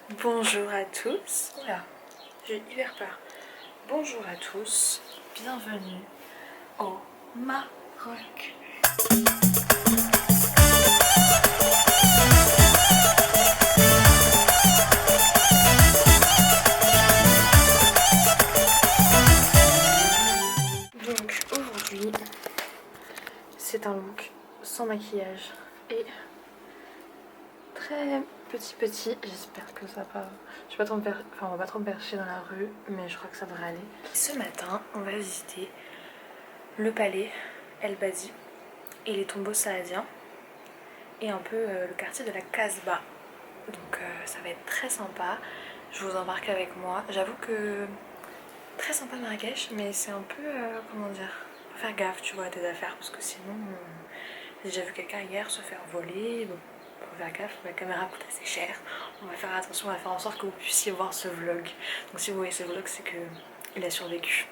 Bonjour à tous. Oula, j'ai hyper peur. Bonjour à tous, bienvenue au Maroc. Donc aujourd'hui, c'est un look sans maquillage et très petit. J'espère que ça va. Je vais pas trop me faire, enfin, on va pas trop me percher dans la rue, mais je crois que ça devrait aller. Ce matin, on va visiter le palais El Badi et les tombeaux saadiens et un peu le quartier de la Casbah. Donc ça va être très sympa. Je vous embarque avec moi. J'avoue que très sympa Marrakech, mais c'est un peu comment dire, faut faire gaffe, tu vois, à tes affaires parce que sinon j'ai déjà vu quelqu'un hier se faire voler. Bon, faut faire gaffe, la caméra coûte assez cher. On va faire attention, on va faire en sorte que vous puissiez voir ce vlog. Donc si vous voyez ce vlog, c'est que il a survécu.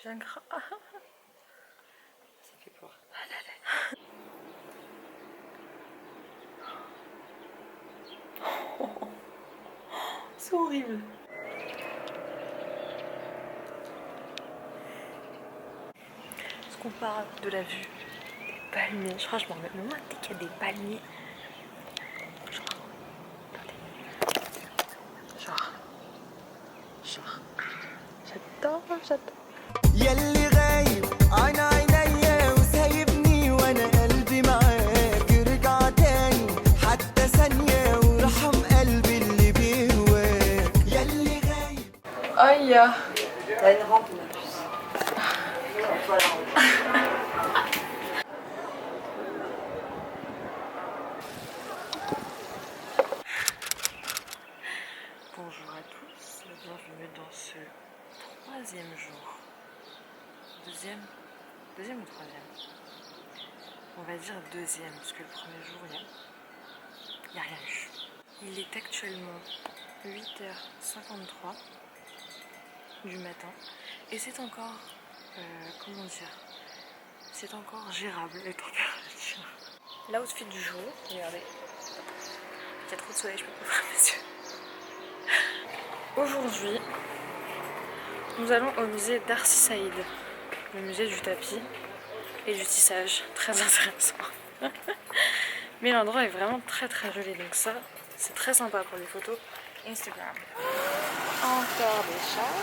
C'est bien grave. Ça fait peur. C'est horrible. Est-ce qu'on parle de la vue des palmiers? Je crois que je m'en remets même dès qu'il y a des palmiers. Genre. J'adore. يلي غايب عن عينيا وسايبني وانا قلبي معاك رجع تاني حتى ثانية ورحم قلبي اللي بيهواك يلي غايب. Aïe. T'as une rampe en plus. Bonjour à tous, bienvenue dans ce troisième jour. Deuxième ou troisième? On va dire deuxième, parce que le premier jour, il n'y a rien eu. Il est actuellement 8h53 du matin et c'est encore, comment dire, c'est encore gérable les températures. L'outfit du jour, regardez, il y a trop de soleil, je peux pas ouvrir mes yeux. Aujourd'hui, nous allons au musée d'Arsi Saïd, le musée du tapis et du tissage, très intéressant. Mais l'endroit est vraiment très joli, donc ça, c'est très sympa pour les photos Instagram. Encore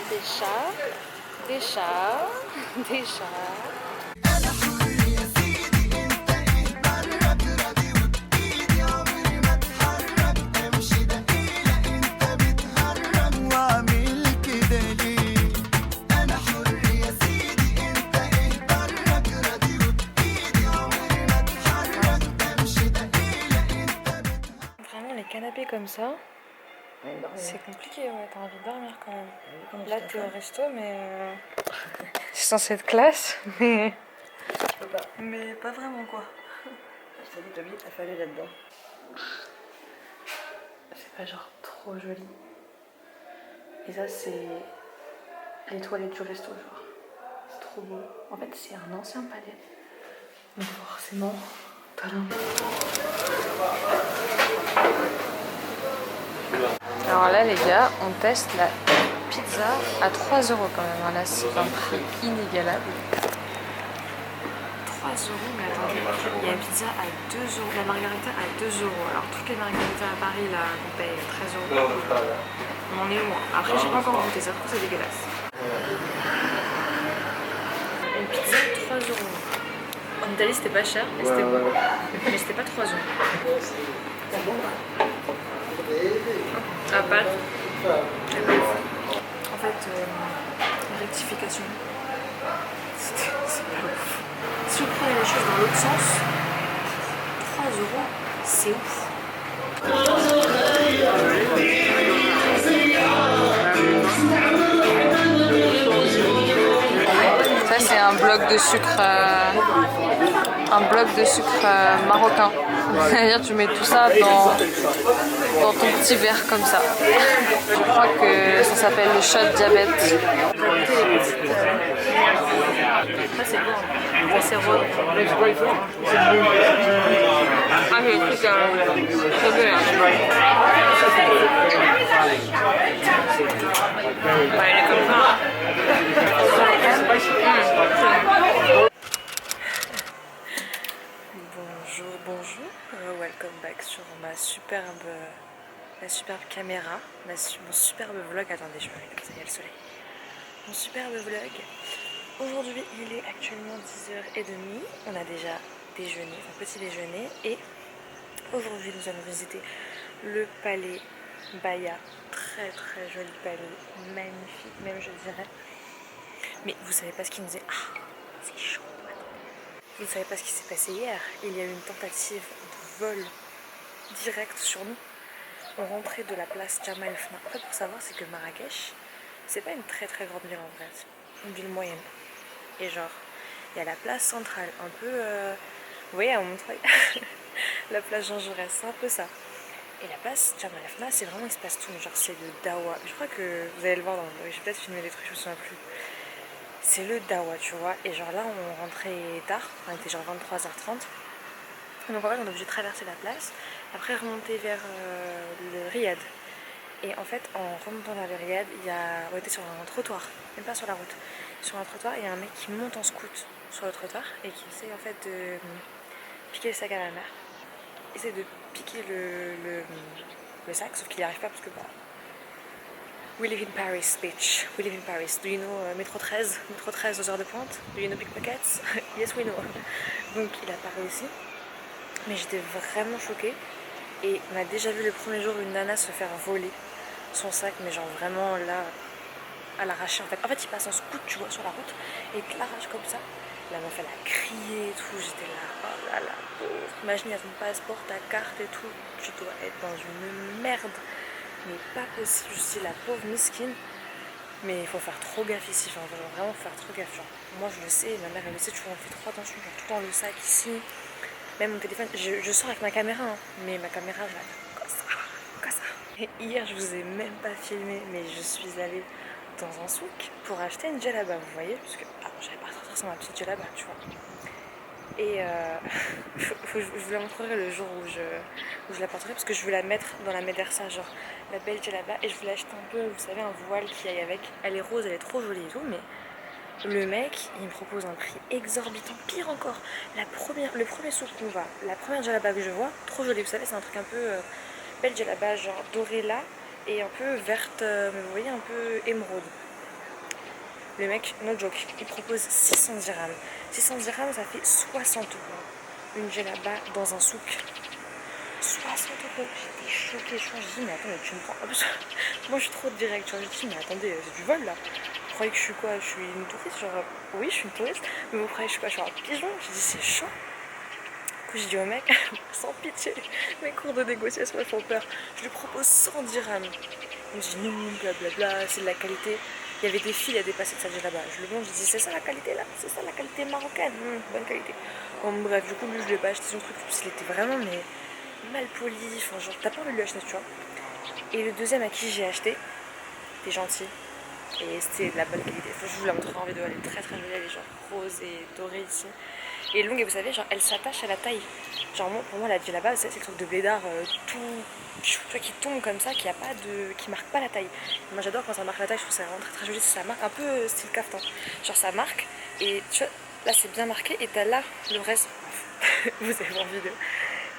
des chats. أنا حر يا سيدي أنت إيه برك راضي وبإيدي عمري ما أتحرك أمشي دقيقة أنت بتهرج وأعمل كده ليه؟ أنا حر يا سيدي أنت إيه برك راضي وبإيدي عمري ما أتحرك أمشي دقيقة أنت بتهرج. Vraiment les canapés comme ça, c'est compliqué, ouais, t'as envie de dormir quand même. Là t'es au resto, mais c'est censé être classe, mais Je peux pas. mais pas vraiment quoi. Je t'ai dit, Toby, t'as fallu là-dedans. C'est pas genre trop joli. Et ça c'est les toilettes du resto, genre. C'est trop beau. En fait c'est un ancien palais. Donc forcément, tadam. Alors là les gars, on teste la pizza à 3 € quand même. Là c'est un prix inégalable. 3 €, mais attendez, il y a une pizza à 2 €, la margarita à 2 €. Alors toutes les margaritas à Paris là, on paye 13 €. On en est loin. Après j'ai pas encore goûté, ça trouve c'est dégueulasse. Une pizza à 3 €. En Italie c'était pas cher, mais c'était bon. Mais c'était pas 3 €. À pâte. En fait, rectification. C'est pas ouf. Si vous prenez les choses dans l'autre sens, 3 €, c'est ouf. bloc de sucre, marocain. C'est-à-dire tu mets tout ça dans ton petit verre comme ça. Je crois que ça s'appelle le shot diabète. Ça c'est bon, ça c'est rose. Ah mais le truc c'est bon là. Ouais, il est comme ça. Bonjour, welcome back sur ma superbe caméra, mon superbe vlog. Attendez, je vais regarder comme ça, il y a le soleil. Mon superbe vlog. Aujourd'hui, il est actuellement 10h30. On a déjà déjeuné, enfin petit déjeuner. Et aujourd'hui, nous allons visiter le palais Baya. Très très joli palais, magnifique même je dirais. Mais vous savez pas ce qui nous est... Ah, c'est chaud. Vous ne savez pas ce qui s'est passé hier. Il y a eu une tentative de vol direct sur nous. On rentrait de la place Jemaa el Fna. En fait, pour savoir, c'est que Marrakech, c'est pas une très très grande ville en vrai. C'est une ville moyenne. Et genre, il y a la place centrale, un peu... Vous voyez, à Montreuil, la place Jean Jaurès, c'est un peu ça. Et la place Jemaa el Fna, c'est vraiment, il se passe tout. Genre, c'est le dawa. Je crois que vous allez le voir dans le... Je vais peut-être filmer des trucs, je me souviens plus. C'est le dawa, tu vois. Et genre là, on rentrait tard. On était genre 23h30. Donc en fait, on est obligé de traverser la place. Après, remonter vers le riad. Et en fait, en remontant vers le riad, on était sur un trottoir. Même pas sur la route. Sur un trottoir, il y a un mec qui monte en scoot sur le trottoir. Et qui essaie en fait de piquer le sac à la mer. Il essaie de piquer le sac, sauf qu'il n'y arrive pas parce que... Bah, we live in Paris, bitch. We live in Paris. Do you know métro 13? Métro 13 aux heures de pointe? Do you know pickpockets? Yes, we know. Donc il a pas réussi. Mais j'étais vraiment choquée. Et on a déjà vu le premier jour une nana se faire voler son sac, mais genre vraiment là, à l'arracher en fait. En fait, il passe en scoot, tu vois, sur la route, et il te l'arrache comme ça. La meuf, elle a crié et tout. J'étais là, oh là là, pauvre. Imagine, il y a ton passeport, ta carte et tout. Tu dois être dans une merde. Mais pas possible, je suis la pauvre miskine. Mais il faut faire trop gaffe ici, genre vraiment faire trop gaffe. Genre, moi je le sais, ma mère elle le sait, tu vois, on fait trop attention, genre tout dans le sac ici. Même mon téléphone, je sors avec ma caméra, hein, mais ma caméra je la fais comme ça. Et hier je vous ai même pas filmé, mais je suis allée dans un souk pour acheter une djellaba, vous voyez, parce que j'avais pas trop sans ma petite djellaba, tu vois. Et je vous la montrerai le jour où je la porterai, parce que je veux la mettre dans la médersa, genre la belle djellaba, et je voulais acheter un peu, vous savez, un voile qui aille avec. Elle est rose, elle est trop jolie et tout, mais le mec il me propose un prix exorbitant. Pire encore, le premier souk qu'on va, la première djellaba que je vois, trop jolie, vous savez, c'est un truc un peu belle djellaba, genre dorée là, et un peu verte, mais vous voyez, un peu émeraude. Le mec, no joke, il propose 600 dirhams. 600 dirhams, ça fait 60 €. Une djellaba dans un souk. 60 €. J'étais choquée. Je dis, mais attends, mais tu me prends. En plus, moi, je suis trop direct. Je me dis, mais attendez, c'est du vol là. Vous croyez que je suis quoi? Je suis une touriste? Genre, oui, je suis une touriste. Mais vous croyez que je suis quoi? Je suis un pigeon? J'ai dit, c'est chaud. Du coup, j'ai dit au mec, sans pitié, mes cours de négociation me font peur. Je lui propose 100 dirhams. Il me dit, non, blablabla, c'est de la qualité. Il y avait des fils à dépasser de cette là-bas. Je le montre, je dis c'est ça la qualité là, c'est ça la qualité marocaine, bonne qualité. Bon bref, du coup lui je lui ai pas acheté son truc parce qu'il était vraiment mais mal poli, enfin genre t'as pas envie de lui acheter, tu vois. Et le deuxième à qui j'ai acheté, c'était gentil et c'était de la bonne qualité. Enfin, je vous la montrerai en vidéo, elle est très très jolie, elle est genre rose et dorée ici. Et longue et vous savez, genre elle s'attache à la taille. Genre pour moi la djellaba c'est le truc de blédard tout, tu vois, qui tombe comme ça, qui marque pas la taille. Moi j'adore quand ça marque la taille, je trouve ça vraiment très très joli, ça marque un peu style caftan. Genre ça marque et tu vois, là c'est bien marqué et t'as là le reste, vous avez vu en vidéo.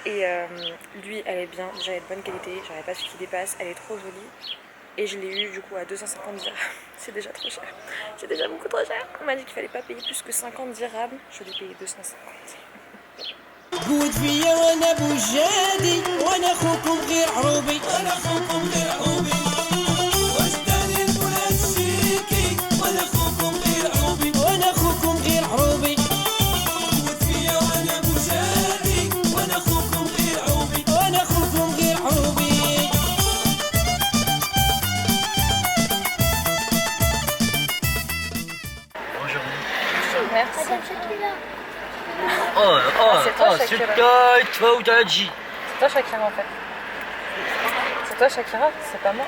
Et lui elle est bien, déjà elle est de bonne qualité, j'en ai pas celui qui dépasse, elle est trop jolie. Et je l'ai eu du coup à 250 dirhams. C'est déjà trop cher. C'est déjà beaucoup trop cher. On m'a dit qu'il fallait pas payer plus que 50 dirhams. Je l'ai payé 250. قود فيا وانا بوجادي وانا اخوكم غير عروبي وانا اخوكم غير عروبي وجداني المنسيكي وانا اخوكم غير عروبي وانا اخوكم غير عروبي قود فيا وانا بوجادي وانا اخوكم غير عروبي وانا اخوكم غير عروبي. Merci. C'est toi Udaji. C'est toi Shakira en fait. C'est toi Shakira, c'est pas moi.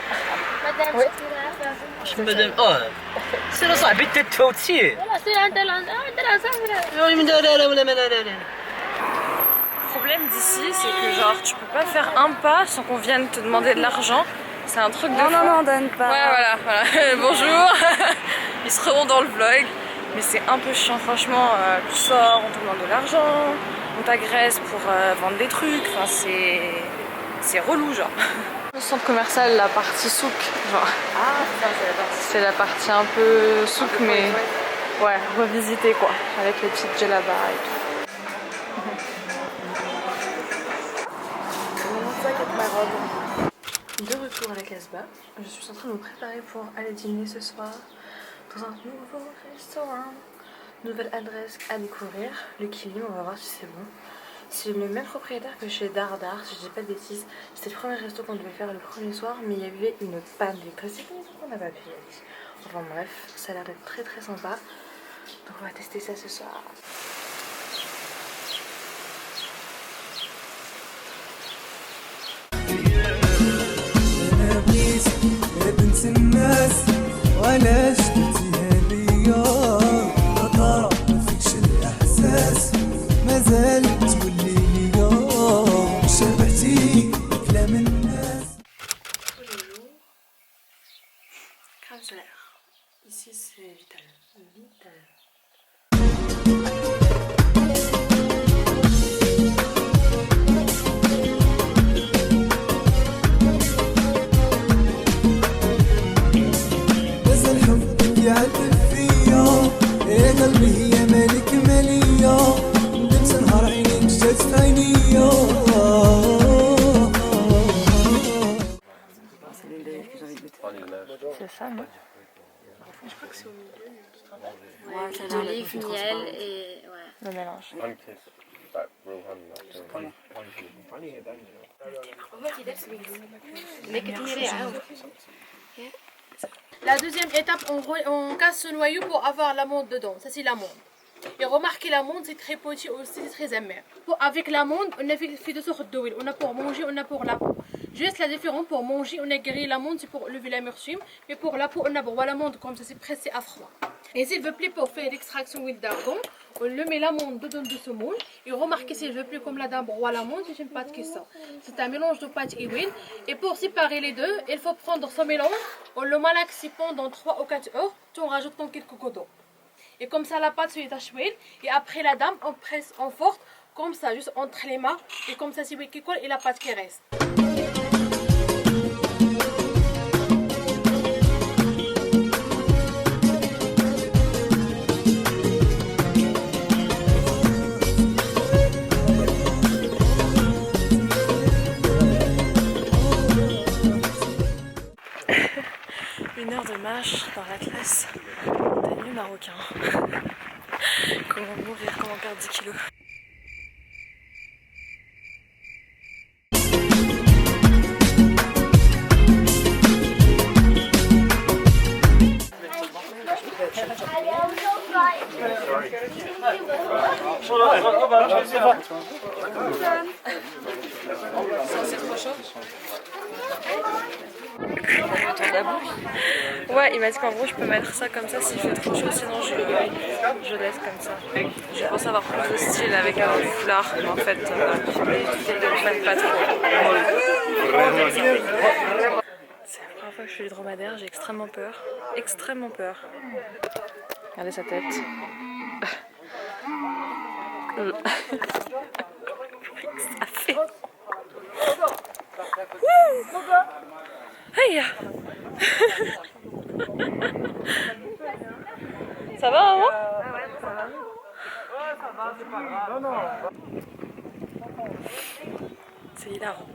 Madame Oui. Shakira. Madame c'est صاحبي التوتي. Le problème d'ici, c'est que genre tu peux pas faire un pas sans qu'on vienne te demander de l'argent. C'est un truc de fou. Non, donne pas. Ouais, voilà. Bonjour. Ils seront dans le vlog. Mais c'est un peu chiant, franchement. Tu sors, on te demande de l'argent, on t'agresse pour vendre des trucs. Enfin, c'est relou, genre. Le centre commercial, la partie souk, genre. Ah, ça, c'est la partie. C'est la partie un peu souk, mais ouais, revisitée quoi. Avec les petites djellabas et tout. De retour à la Casbah, je suis en train de me préparer pour aller dîner ce soir dans un nouveau restaurant. Nouvelle adresse à découvrir, le Kilim, on va voir si c'est bon. C'est le même propriétaire que chez Dardar, si je dis pas de bêtises. C'était le premier resto qu'on devait faire le premier soir, mais il y avait une panne d'électricité, donc on n'a pas pu y aller. Enfin bref, ça a l'air d'être très très sympa. Donc on va tester ça ce soir. بنت الناس ولا شفتيها ليا ترى ما فيكش الاحساس مازال تولي ليا شبهتي كلام الناس. Tous les jours, crème solaire. Ici c'est Vital. Vital. يعذب فيا يا قلبي هي مالك مالية ندمت نهار عينيك جات في عينيا. C'est l'une des que j'ai envie de goûter. C'est ça, non? Je crois que c'est au milieu. Ouais, c'est l'olive, miel et ouais. Le mélange. La deuxième étape, on casse ce noyau pour avoir l'amande dedans. Ça, c'est l'amande. Et remarquez, l'amande, c'est très petit aussi, c'est très amer. Avec l'amande, on a fait deux sortes d'huile. On a pour manger, on a pour la peau. Juste la différence, pour manger, on a grillé l'amande, c'est pour lever la mursum. Mais pour la peau, on a broyé l'amande comme ça, c'est pressé à froid. Et s'il veut plaît, pour faire l'extraction d'huile d'argan, on le met l'amande dedans de ce moule. Et remarquez, s'il veut plaît, comme la dame broie l'amande, c'est une pâte qui sort. C'est un mélange de pâte et huile. Et pour séparer les deux, il faut prendre ce mélange, on le malaxe pendant 3 ou 4 heures, tout en rajoutant quelques gouttes d'eau. Et comme ça, la pâte se détache huile. Et après la dame, on presse en forte, comme ça, juste entre les mains. Et comme ça, c'est l'huile qui colle et la pâte qui reste. Une heure de marche dans l'Atlas montagneux marocain. Comment mourir, comment perdre 10 kilos. C'est trop chaud. Ouais, il m'a dit qu'en gros je peux mettre ça comme ça s'il fait trop chaud, sinon je laisse comme ça. Je pense avoir plus de style avec un foulard, mais en fait, même pas trop. C'est la première fois que je fais du dromadaire, j'ai extrêmement peur. Extrêmement peur. Regardez sa tête. Ça fait. Aïe. Ça va, maman? Ouais, ça va. Ouais, ça va, c'est pas grave. Non. C'est hilarant.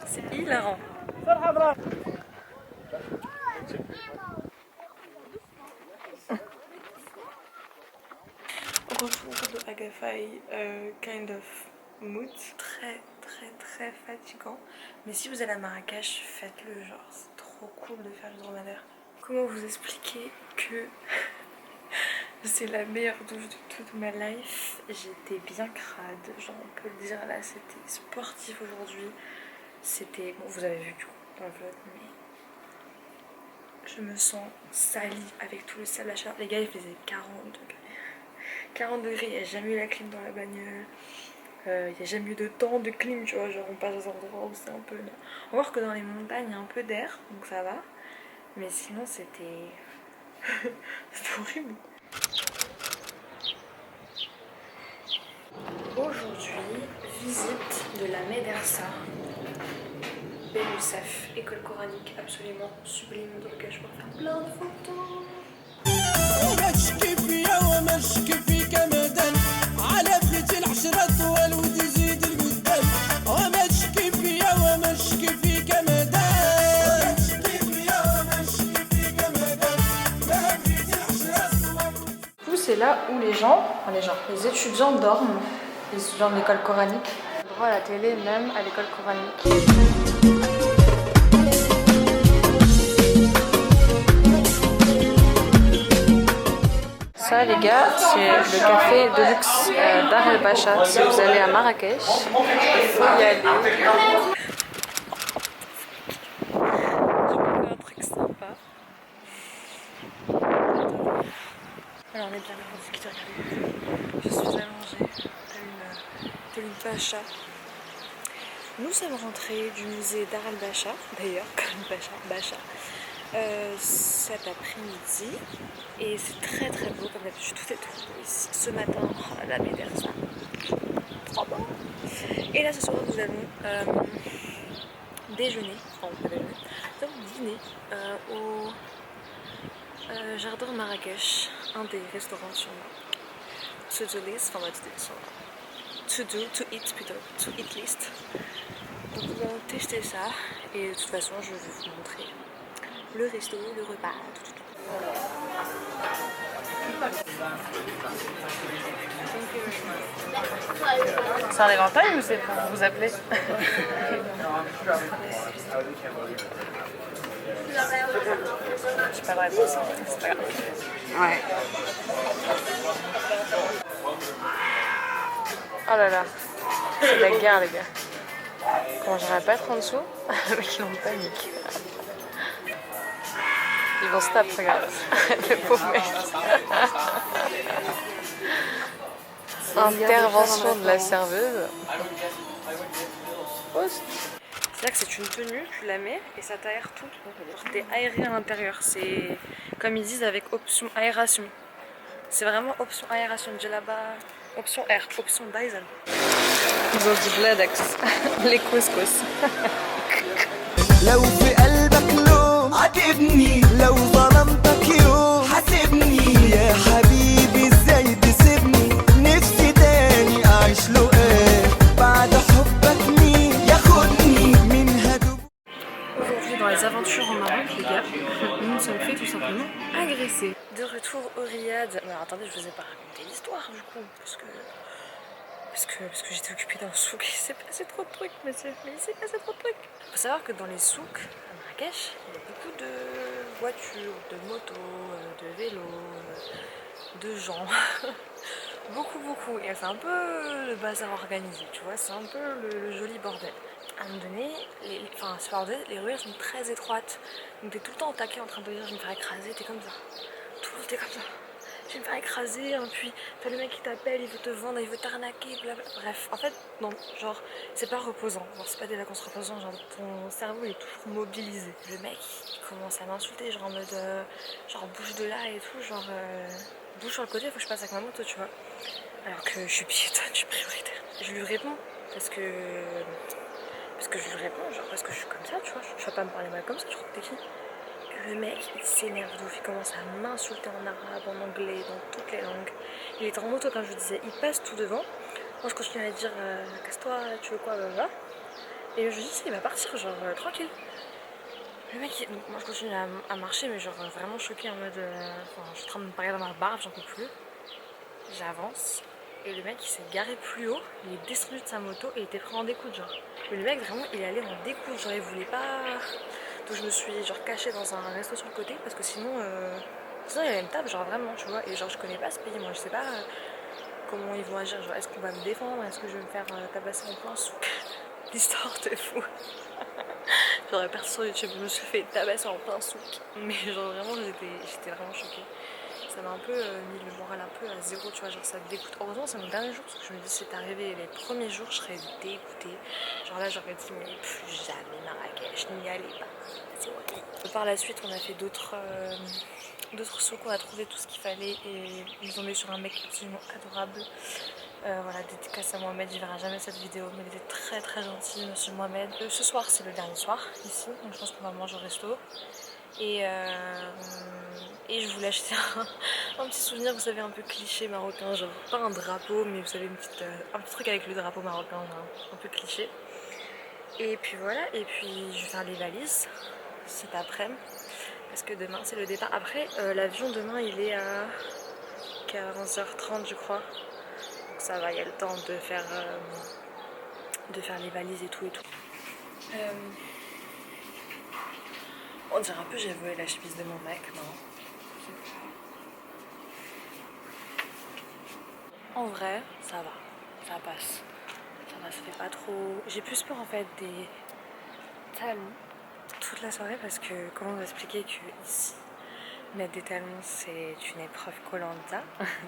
C'est hilarant. Retour de Agafay, kind of mood. Très fatigant. Mais si vous allez à Marrakech, faites-le, genre c'est trop cool de faire le dromadaire. Comment vous expliquer que C'est la meilleure douche de toute ma life. J'étais bien crade, genre on peut le dire là, c'était sportif aujourd'hui. C'était, bon vous avez vu du coup dans le vlog, mais je me sens salie avec tout le sable à chaleur. Les gars il faisait 40 degrés. 40 degrés, il n'y a jamais eu la clim dans la bagnole. Il n'y a jamais eu de temps de clim, tu vois, genre on passe dans des endroits où c'est un peu... On va voir que dans les montagnes il y a un peu d'air, donc ça va. Mais sinon c'était... c'était horrible. Aujourd'hui, visite de la médersa Ben Youssef, école coranique absolument sublime dans laquelle je peux faire plein de photos. وما تشكي فيا وما نشكي فيك مدام على بليتي العشرة طوال ودي زيد القدام وما تشكي فيا وما نشكي فيك مدام وما تشكي فيا وما نشكي فيك مدام على بليتي العشرة طوال. Du coup, c'est là où les étudiants dorment, les étudiants de l'école coranique. Droit à la télé, même à l'école coranique. Ça les gars, c'est le café de luxe Dar El Bacha. Si vous allez à Marrakech, il faut y aller. Je vais faire un truc sympa. Alors on est bien là, qui t'a regardé. Je suis allongée telle une pacha. Nous sommes rentrés du musée Dar El Bacha, d'ailleurs, comme Bacha. Cet après-midi et c'est très très beau comme d'habitude, tout est trop beau ici. Ce matin, oh la médersa, trop beau. Et là ce soir nous allons déjeuner, enfin pas déjeuner, nous allons dîner au Jardin Marrakech, un des restaurants sur to-do list, enfin to eat plutôt, to eat list. Donc nous allons tester ça et de toute façon je vais vous montrer le resto, le repas, tout. C'est un éventail ou c'est pour vous appeler? J'ai pas de réponse, c'est pas grave. Ouais. Oh là là, c'est la guerre les gars. Comment j'arrive pas à être en dessous? Ils ont panique. Ils vont se taper, regarde. Le pauvre mec. Intervention de la serveuse. C'est-à-dire que c'est une tenue, tu la mets et ça t'aère tout. T'es aéré à l'intérieur. C'est comme ils disent avec option aération. C'est vraiment option aération. Djellaba, option air, option Dyson. Ils ont dit Bladex, les couscous. لو في قلبك لوم عاتبني لو ظلمتك يوم حاسبني يا حبيبي ازاي تسيبني نفسي تاني اعيش له ايه بعد حبك مين ياخدني من هدوء. Aujourd'hui dans les aventures au Maroc les gars, nous nous sommes fait tout simplement agresser. De retour au Riyad. Mais alors, attendez, je vous ai pas raconté l'histoire du coup parce que j'étais occupée dans le souk, il s'est passé trop de trucs, monsieur. Mais il s'est passé trop de trucs. Il faut savoir que dans les souks à Marrakech, il y a beaucoup de voitures, de motos, de vélos, de gens. beaucoup. Et c'est un peu le bazar organisé, tu vois, c'est un peu le joli bordel. À un moment donné, les ruelles sont très étroites. Donc t'es tout le temps au taquet en train de dire je vais me faire écraser, t'es comme ça. Tout le monde t'es comme ça. Je vais me faire écraser, hein, puis t'as le mec qui t'appelle, il veut te vendre, il veut t'arnaquer, blablabla. Bref, en fait, non, genre, c'est pas reposant. Genre, c'est pas des vacances reposantes, genre, ton cerveau il est toujours mobilisé. Le mec, il commence à m'insulter, genre en mode, genre, bouge de là et tout, genre, bouge sur le côté, faut que je passe avec ma moto, tu vois. Alors que je suis piétonne, je suis prioritaire. Je lui réponds, parce que je lui réponds, genre, parce que je suis comme ça, tu vois. Je vais pas me parler mal comme ça, je crois que t'es qui? Le mec il s'énerve d'ouf, il commence à m'insulter en arabe, en anglais, dans toutes les langues. Il était en moto comme je vous disais, il passe tout devant. Moi je continue à dire casse-toi, tu veux quoi, blablabla. Et je lui dis il va partir, genre tranquille. Le mec, donc, moi je continue à marcher, mais genre vraiment choquée en mode. Je suis en train de me parler dans ma barbe, j'en peux plus. J'avance. Et le mec il s'est garé plus haut, il est descendu de sa moto et il était pris en découte, genre. Mais le mec vraiment il allait en découte, genre il voulait pas. Donc je me suis genre cachée dans un resto sur le côté parce que sinon Sinon il y a une table, genre vraiment, tu vois. Et genre je connais pas ce pays, moi je sais pas comment ils vont agir. Genre est-ce qu'on va me défendre, est-ce que je vais me faire tabasser en plein souk. L'histoire de fou. J'aurais perdu sur YouTube, je me suis fait tabasser en plein souk. Mais genre vraiment j'étais vraiment choquée. Ça m'a un peu mis le moral un peu à zéro, tu vois, genre ça me dégoûte. Heureusement c'est mon dernier jour parce que je me dis si c'était arrivé les premiers jours je serais dégoûtée. Genre là j'aurais dit mais plus jamais Marrakech, n'y allez pas, c'est horrible. Par la suite on a fait d'autres souks, on a trouvé tout ce qu'il fallait et ils ont mis sur un mec absolument adorable. Voilà, dédicace à Mohamed, il verra jamais cette vidéo mais il était très très gentil monsieur Mohamed. Ce soir c'est le dernier soir ici, donc je pense qu'on va manger au resto. Et je voulais acheter un petit souvenir, vous savez, un peu cliché marocain, genre pas un drapeau, mais vous savez, un petit truc avec le drapeau marocain, un peu cliché. Et puis voilà, et puis je vais faire les valises cet après-midi, parce que demain c'est le départ. Après, l'avion demain il est à 15h30 je crois, donc ça va, il y a le temps de faire les valises et tout et tout. On dirait un peu j'ai volé la chemise de mon mec, non? En vrai, ça va, ça passe. Ça va, ça fait pas trop... J'ai plus peur en fait des talons toute la soirée parce que comment vous expliquer que ici, mettre des talons c'est une épreuve Koh-Lanta.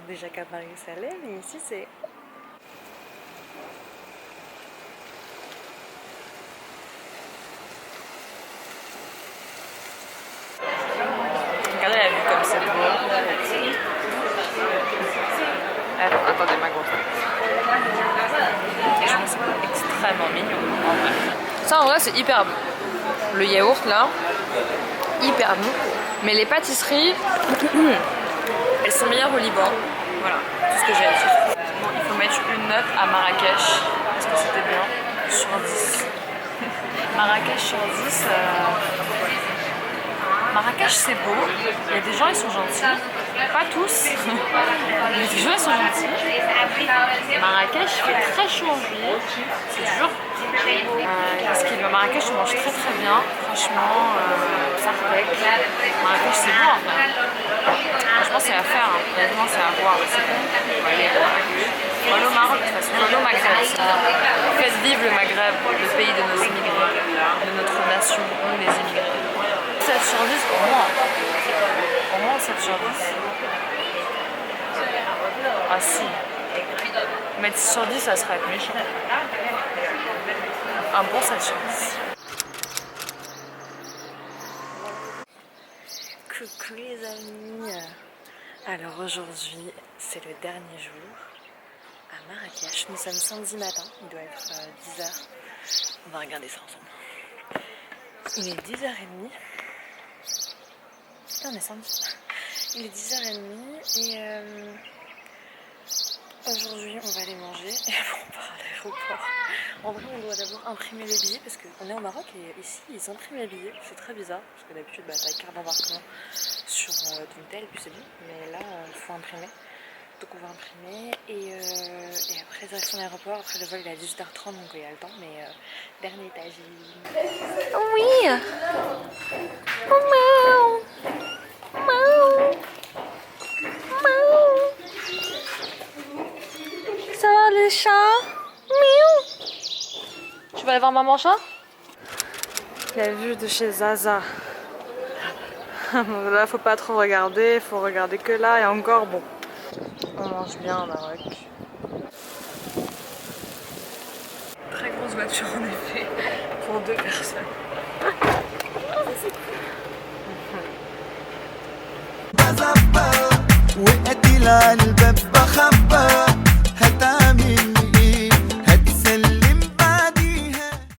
Déjà qu'à Paris ça l'est, mais ici c'est... Regardez la vue comme c'est beau. Attendez ma grosse. Je pense que c'est extrêmement mignon en vrai. Ça en vrai c'est hyper bon. Le yaourt là, hyper bon. Mais les pâtisseries, elles sont meilleures au Liban. Voilà, tout ce que j'ai à dire. Bon, il faut mettre une note à Marrakech. Est-ce que c'était bien? Sur 10. Marrakech sur 10. Marrakech c'est beau, il y a des gens ils sont gentils, pas tous, mais des gens ils sont gentils. Marrakech fait très chaud en juillet, c'est dur. Parce que Marrakech on mange très très bien, franchement, Sartec. Marrakech c'est beau en fait. Franchement c'est à faire, hein. Honnêtement c'est à voir. On va aller voir. On va aller au Maroc de toute façon, on va aller au Maghreb. Faites vivre le Maghreb, le pays de nos immigrés, de notre nation, nous les immigrés. 7 sur 10 pour moi. Au moins 7 sur 10. Ah si. Mettre 6 sur 10 ça serait être méchant. Un bon 7 sur 10. Coucou les amis. Alors aujourd'hui c'est le dernier jour à Marrakech. Nous sommes samedi matin, il doit être 10h. On va regarder ça ensemble. Il est 10h30. Putain, on est samedi. Il est 10h30 et aujourd'hui on va aller manger et on part à l'aéroport. En vrai on doit d'abord imprimer les billets parce qu'on est au Maroc et ici ils impriment les billets. C'est très bizarre parce que d'habitude t'as une carte d'embarquement sur ton tel et puis c'est bon. Mais là il faut imprimer. Donc on va imprimer et après direction l'aéroport. Après le vol il est à 18h30 donc il y a le temps, mais dernier étage. Oui. Miaou. Miaou. Miaou. Ça va les chats? Miaou. Tu vas aller voir maman chat? La vue de chez Zaza. Là faut pas trop regarder, faut regarder que là et encore bon. On mange bien au Maroc. Très grosse voiture en effet, pour 2 personnes. بزبط وقتي للباب بخبى